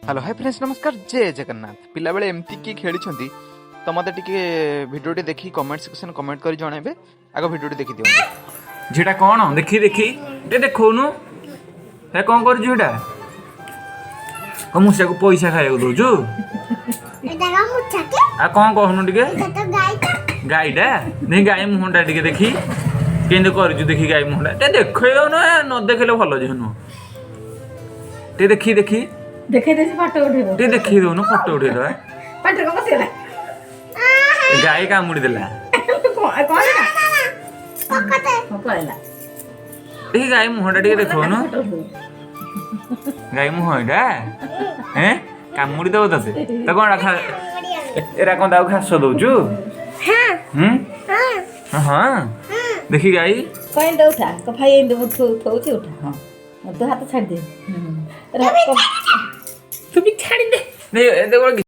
hello hi friends नमस्कार जय जगन्नाथ पिला बेले एमती की खेली तो मत भिडियो देखी कमेंट सेक्शन कमेंट कर जनइबे आग भिडियो देखी दियो झीटा कौन देखी देखी टे देखौनु हे कौन कर झीटा मुझे को पैसा खाइबो दोजु आ कौन कहनु टिके गाईटा नहीं गाई मुहंटा टिके देखी केंदे करजु देखी गाई मुहंटा टे देखैयो न देखले भलो जेनु टे देखी देखी देखे दे फोटो उठेबो टे देखी दोनु फोटो उठे दो पाटर को बसेला गाई कामुड़ी देला कौन है पकड़ला देखी गाई मुहंटा टिके देखौनु गाई मुहंटा हैं कामुड़ी दबो तसे त कोन खा एरा कोन दाउ घास दउजु हां हां हां देखी गाई कहीं दे उठा को भाई इंदु उठा हां तो हाथ छाड़ दे तू भी छाड़ दे नहीं देखो